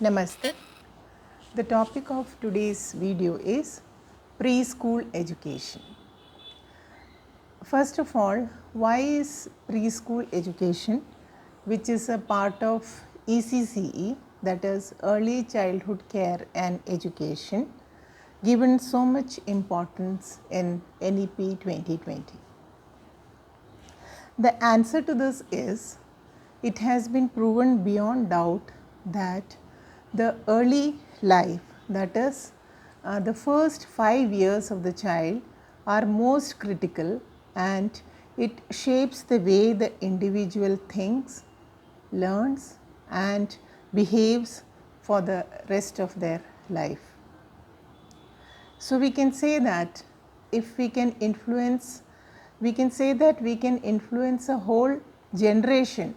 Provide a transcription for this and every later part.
Namaste. The topic of today's video is preschool education. First of all, why is preschool education, which is a part of ECCE, that is Early Childhood Care and Education, given so much importance in NEP 2020? The answer to this is, it has been proven beyond doubt that the early life, that is the first 5 years of the child, are most critical, and it shapes the way the individual thinks, learns and behaves for the rest of their life. So we can say that if we can influence, we can say that we can influence a whole generation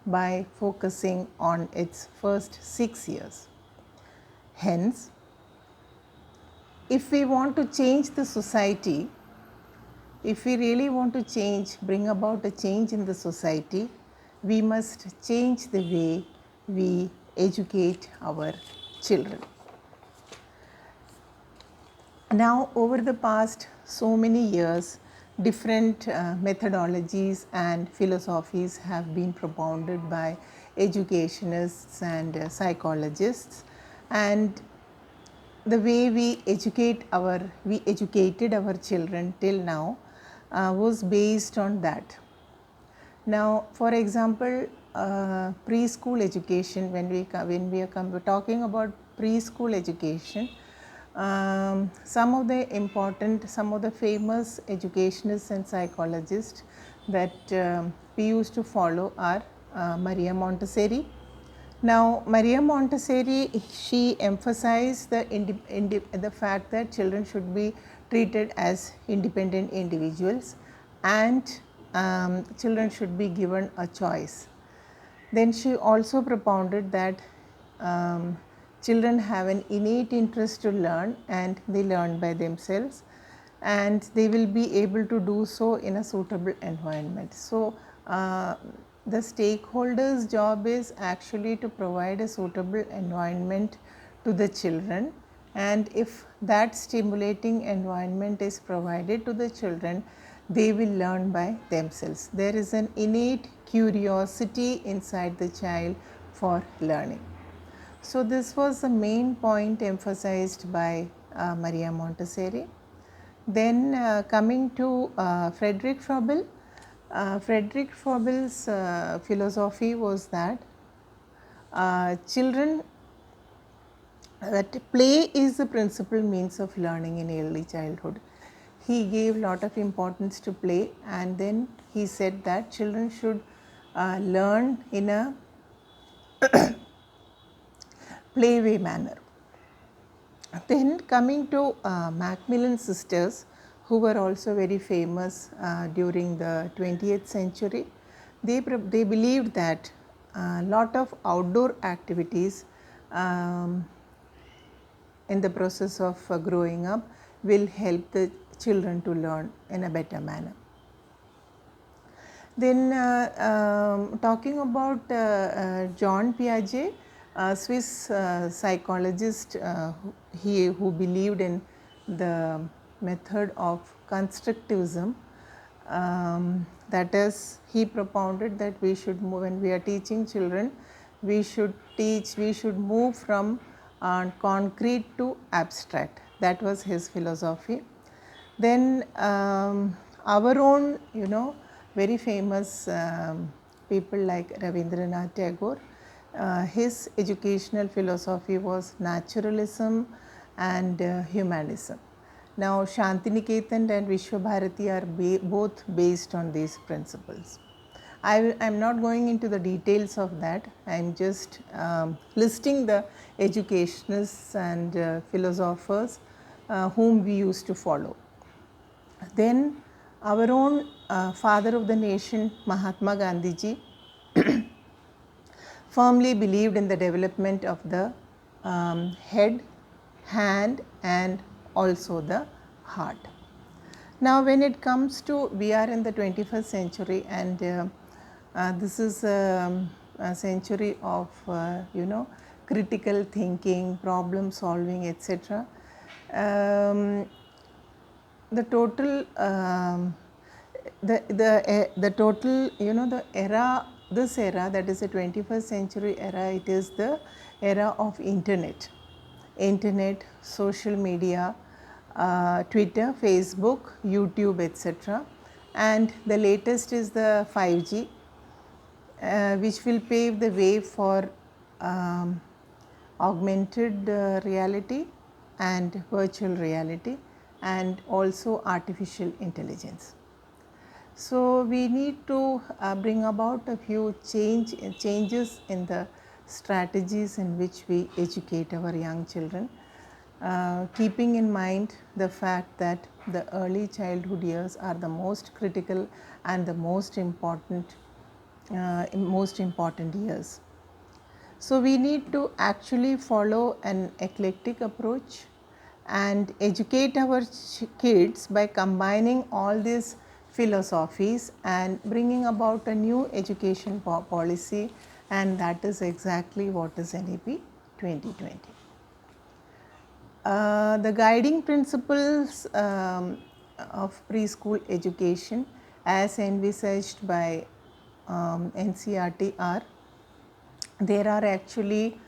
by focusing on its first 6 years. Hence, if we want to change the society, if we really want to change, bring about a change in the society, we must change the way we educate our children. Now, over the past so many years, different methodologies and philosophies have been propounded by educationists and psychologists, and the way we educated our children till now was based on that. Now, for example, preschool education, when we are talking about preschool education, some of the famous educationists and psychologists that we used to follow are Maria Montessori. Now, Maria Montessori, she emphasized the fact that children should be treated as independent individuals, and children should be given a choice. Then she also propounded that children have an innate interest to learn, and they learn by themselves, and they will be able to do so in a suitable environment. So, the stakeholders' job is actually to provide a suitable environment to the children, and if that stimulating environment is provided to the children, they will learn by themselves. There is an innate curiosity inside the child for learning. So, this was the main point emphasized by Maria Montessori. Then coming to Frederick Froebel. Frederick Froebel's philosophy was that that play is the principal means of learning in early childhood. He gave lot of importance to play, and then he said that children should learn in a playway manner. Then coming to Macmillan sisters, who were also very famous during the 20th century, they believed that a lot of outdoor activities in the process of growing up will help the children to learn in a better manner. Then talking about John Piaget, a Swiss psychologist who believed in the method of constructivism, that is, he propounded that we should move, when we are teaching children, we should move from concrete to abstract. That was his philosophy. Then our own, very famous people like Rabindranath Tagore, his educational philosophy was naturalism and humanism. Now, Shantiniketan and Vishwabharati are both based on these principles. I am not going into the details of that. I am just listing the educationists and philosophers whom we used to follow. Then our own father of the nation, Mahatma Gandhiji, firmly believed in the development of the head, hand and also the heart. Now, when it comes to, we are in the 21st century, and this is a century of critical thinking, problem solving, etc. Um, the total the total, the era, this era, that is the 21st century era, it is the era of internet, social media, Twitter, Facebook, YouTube, etc. And the latest is the 5G, which will pave the way for augmented reality and virtual reality, and also artificial intelligence. So we need to bring about a few changes in the strategies in which we educate our young children, keeping in mind the fact that the early childhood years are the most critical and the most important years. So we need to actually follow an eclectic approach and educate our kids by combining all these philosophies and bringing about a new education policy, and that is exactly what is NEP 2020. The guiding principles of preschool education as envisaged by NCERT are, there are actually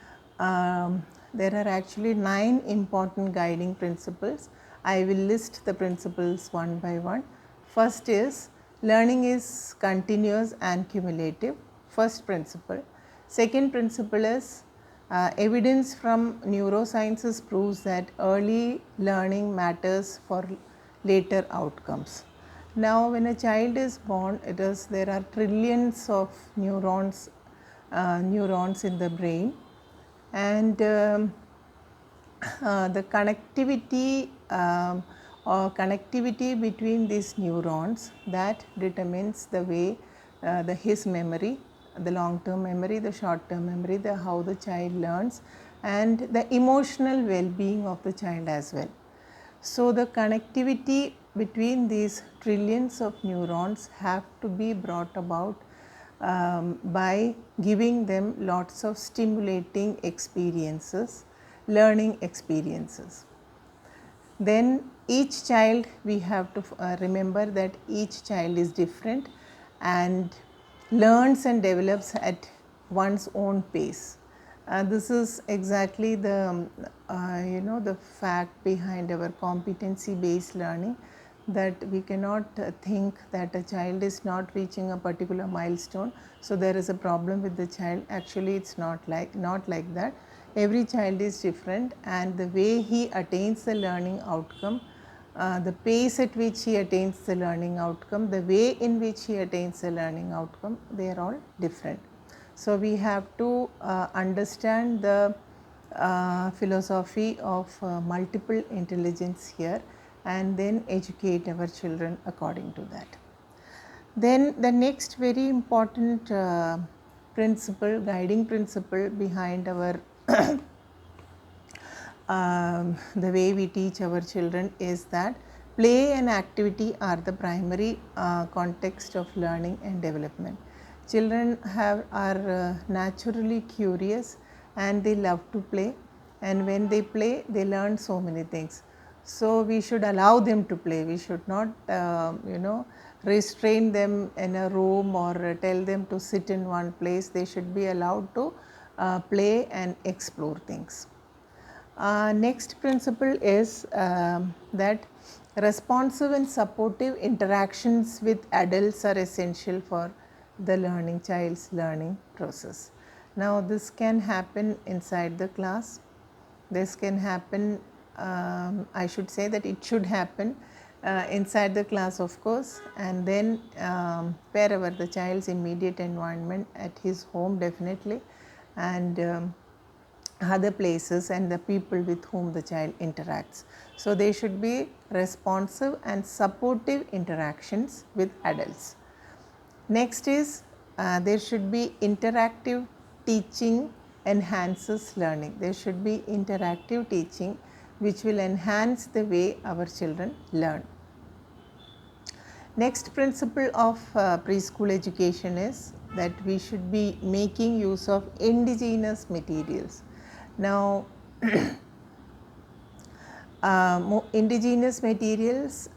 9 important guiding principles. I will list the principles one by one. First is learning is continuous and cumulative, first principle. Second principle is evidence from neurosciences proves that early learning matters for later outcomes. Now when a child is born, there are trillions of neurons in the brain, and the connectivity between these neurons, that determines the way his memory, the long term memory, the short term memory, how the child learns, and the emotional well-being of the child as well. So the connectivity between these trillions of neurons have to be brought about by giving them lots of stimulating experiences, learning experiences. Then each child, we have to remember that each child is different and learns and develops at one's own pace. This is exactly the the fact behind our competency based learning, that we cannot think that a child is not reaching a particular milestone, so there is a problem with the child. Actually it's not like that. Every child is different, and the way he attains the learning outcome, the pace at which he attains the learning outcome, the way in which he attains the learning outcome, they are all different. So we have to understand the philosophy of multiple intelligence here, and then educate our children according to that. Then the next very important guiding principle behind our the way we teach our children is that play and activity are the primary context of learning and development. Children are naturally curious and they love to play, and when they play they learn so many things. So we should allow them to play. We should not restrain them in a room or tell them to sit in one place. They should be allowed to play and explore things. Next principle is that responsive and supportive interactions with adults are essential for the child's learning process. Now this can happen inside the class. This can happen, I should say that it should happen inside the class, of course, and then wherever the child's immediate environment, at his home definitely, and other places, and the people with whom the child interacts. So they should be responsive and supportive interactions with adults. Next is there should be interactive teaching enhances learning. There should be interactive teaching which will enhance the way our children learn. Next principle of preschool education is that we should be making use of indigenous materials. Now, indigenous materials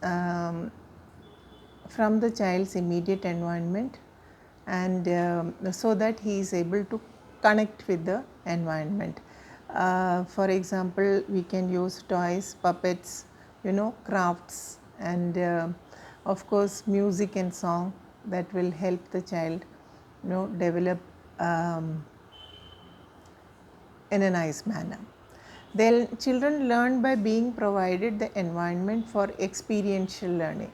from the child's immediate environment, and so that he is able to connect with the environment. For example, we can use toys, puppets, crafts, and of course music and song that will help the child develop in a nice manner. Then children learn by being provided the environment for experiential learning.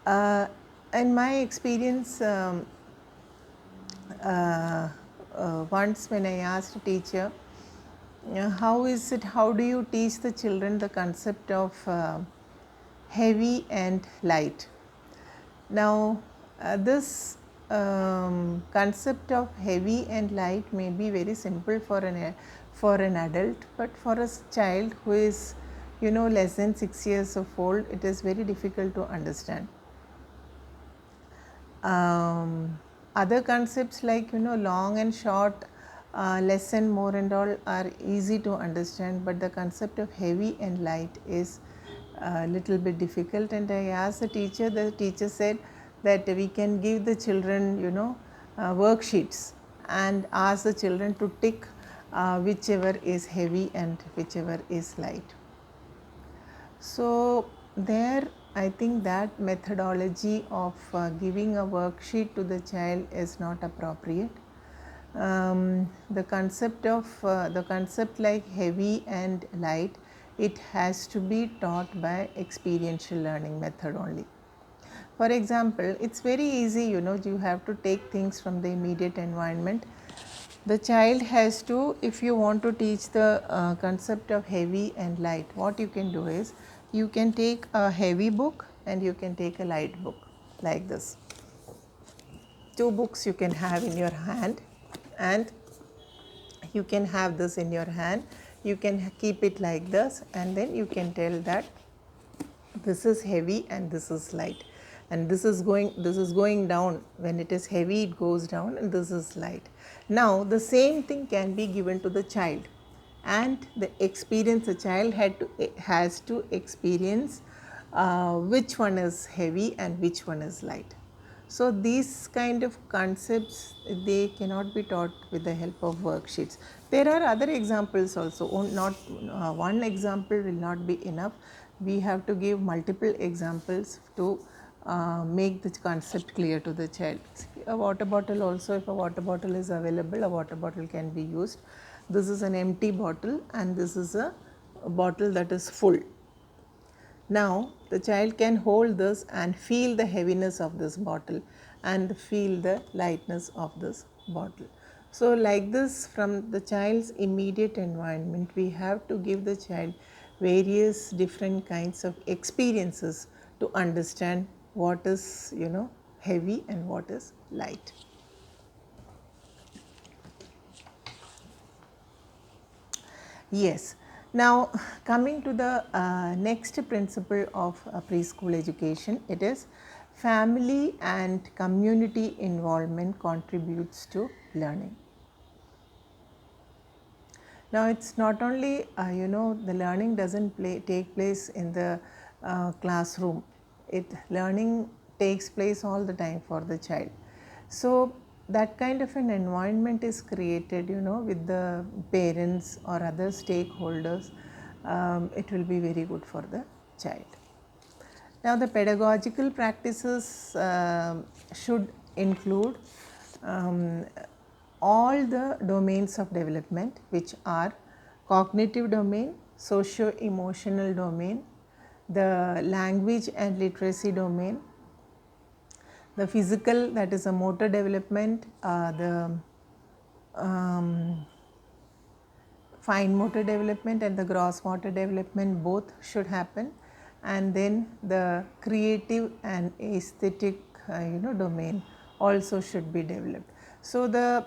In my experience, once when I asked a teacher, how do you teach the children the concept of heavy and light? Now, this concept of heavy and light may be very simple for an adult, but for a child who is less than 6 years of old, it is very difficult to understand. Other concepts like long and short, less and more and all are easy to understand, but the concept of heavy and light is a little bit difficult. And I asked the teacher said that we can give the children worksheets and ask the children to tick whichever is heavy and whichever is light. So there I think that methodology of giving a worksheet to the child is not appropriate. The concept like heavy and light, it has to be taught by experiential learning method only. For example, it's very easy, you have to take things from the immediate environment. The child has to, if you want to teach the concept of heavy and light, what you can do is, you can take a heavy book and you can take a light book like this. Two books you can have in your hand, and you can have this in your hand. You can keep it like this, and then you can tell that this is heavy and this is light, and this is going down. When it is heavy, it goes down, and this is light. Now the same thing can be given to the child, and the child has to experience which one is heavy and which one is light. So these kind of concepts, they cannot be taught with the help of worksheets. There are other examples also. Not one example will not be enough. We have to give multiple examples to make the concept clear to the child. A water bottle also, if a water bottle is available, a water bottle can be used. This is an empty bottle and this is a bottle that is full. Now the child can hold this and feel the heaviness of this bottle and feel the lightness of this bottle. So like this, from the child's immediate environment, we have to give the child various different kinds of experiences to understand what is heavy and what is light. Yes. Now coming to the next principle of preschool education, it is family and community involvement contributes to learning. Now it's not only the learning doesn't take place in the classroom. Learning takes place all the time for the child. So that kind of an environment is created with the parents or other stakeholders. It will be very good for the child. Now the pedagogical practices should include all the domains of development, which are cognitive domain, socio-emotional domain, the language and literacy domain, the physical, that is a motor development, the fine motor development and the gross motor development, both should happen, and then the creative and aesthetic domain also should be developed. So the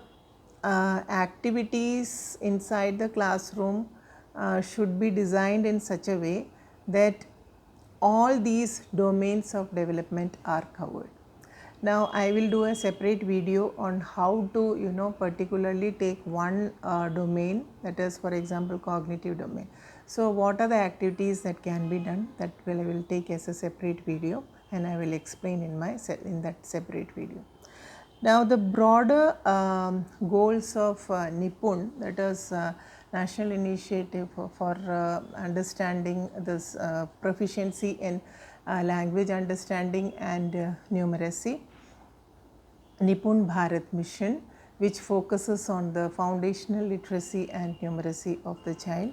activities inside the classroom should be designed in such a way that all these domains of development are covered. Now I will do a separate video on how to particularly take one domain, that is for example cognitive domain. So what are the activities that can be done, that I will take as a separate video, and I will explain in that separate video. Now the broader goals of NIPUN, that is National Initiative for Understanding this Proficiency in Language Understanding and Numeracy, NIPUN Bharat Mission, which focuses on the foundational literacy and numeracy of the child.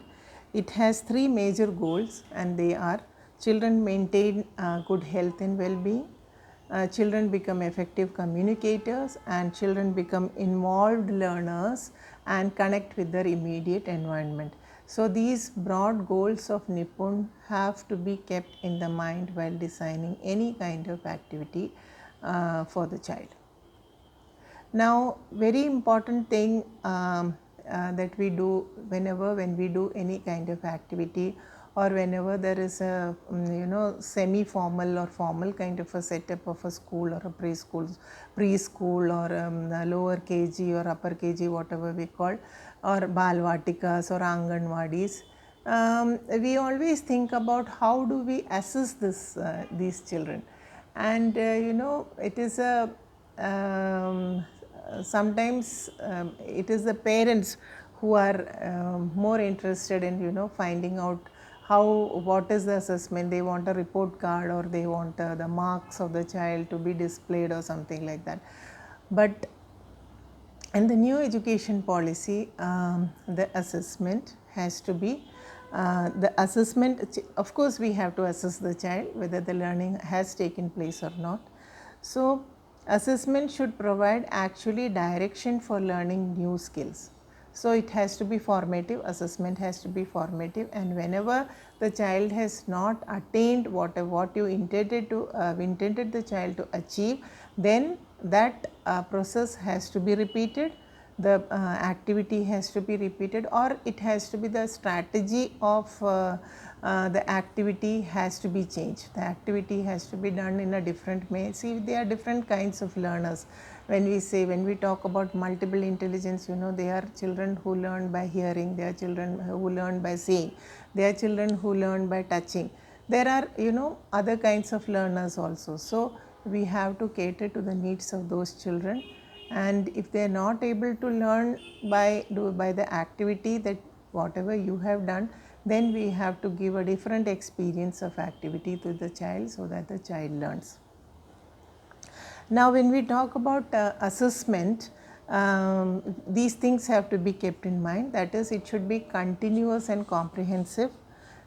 It has three major goals, and they are: children maintain good health and well-being, children become effective communicators, and children become involved learners and connect with their immediate environment. So these broad goals of NIPUN have to be kept in the mind while designing any kind of activity for the child. Now very important thing that we do when we do any kind of activity, or whenever there is a semi-formal or formal kind of a setup of a school or a preschool or a lower KG or upper KG, whatever we call, or balvatikas or anganwadis, we always think about how do we assess these children, and it is a sometimes it is the parents who are more interested in finding out what is the assessment. They want a report card, or they want the marks of the child to be displayed or something like that. But in the new education policy, the assessment has to be of course we have to assess the child whether the learning has taken place or not. So assessment should provide actually direction for learning new skills. So it has to be formative, assessment has to be formative, and whenever the child has not attained what you intended the child to achieve, then that process has to be repeated, the activity has to be repeated, or it has to be the strategy of the activity has to be changed. The activity has to be done in a different way. See, there are different kinds of learners. When we talk about multiple intelligence, they are children who learn by hearing, they are children who learn by seeing, they are children who learn by touching. There are other kinds of learners also. So we have to cater to the needs of those children, and if they are not able to learn by the activity that whatever you have done, then we have to give a different experience of activity to the child so that the child learns. Now when we talk about assessment, these things have to be kept in mind. That is, it should be continuous and comprehensive.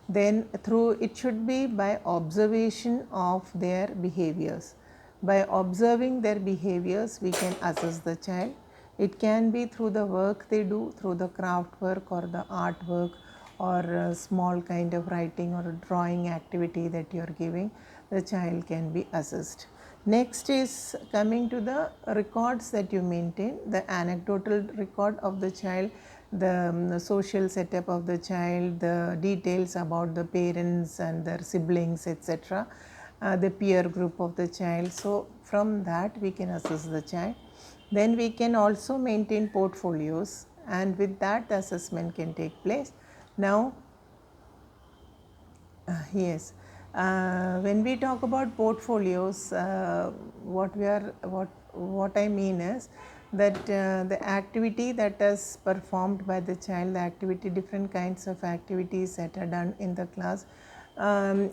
Then it should be by observation of their behaviors. By observing their behaviors, we can assess the child. It can be through the work they do, through the craft work or the artwork, or a small kind of writing or drawing activity that you are giving. The child can be assessed. Next is coming to the records that you maintain, the anecdotal record of the child, the social setup of the child, the details about the parents and their siblings, etc., the peer group of the child. So from that we can assess the child. Then we can also maintain portfolios, and with that the assessment can take place. Now yes, when we talk about portfolios, what I mean is that the activity that is performed by the child, the activity, different kinds of activities that are done in the class,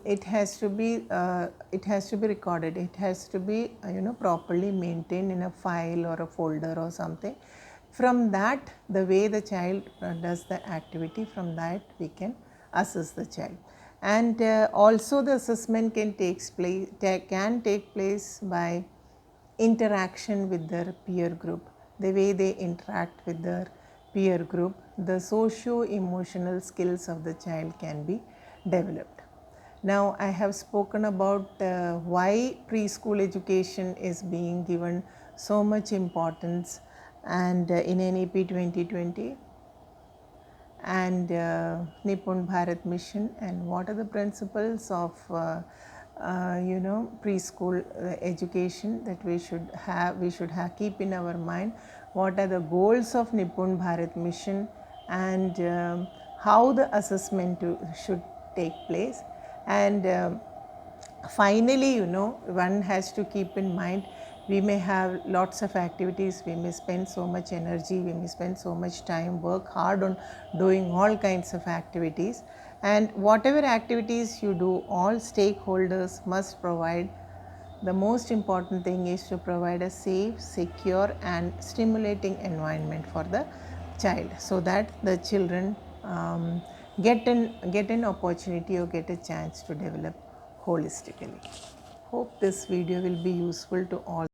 it has to be recorded. It has to be properly maintained in a file or a folder or something. From that, the way the child does the activity, from that we can assess the child. And also the assessment can take place by interaction with their peer group, the way they interact with their peer group, the socio-emotional skills of the child can be developed. Now I have spoken about why preschool education is being given so much importance, and in NEP 2020 and NIPUN Bharat Mission, and what are the principles of preschool education, that we should have keep in our mind what are the goals of Nipun Bharat mission, and how the assessment should take place. And finally, one has to keep in mind, we may have lots of activities, we may spend so much energy, we may spend so much time, work hard on doing all kinds of activities, and whatever activities you do, all stakeholders must provide. The most important thing is to provide a safe, secure and stimulating environment for the child, so that the children get an opportunity or get a chance to develop holistically. Hope this video will be useful to all.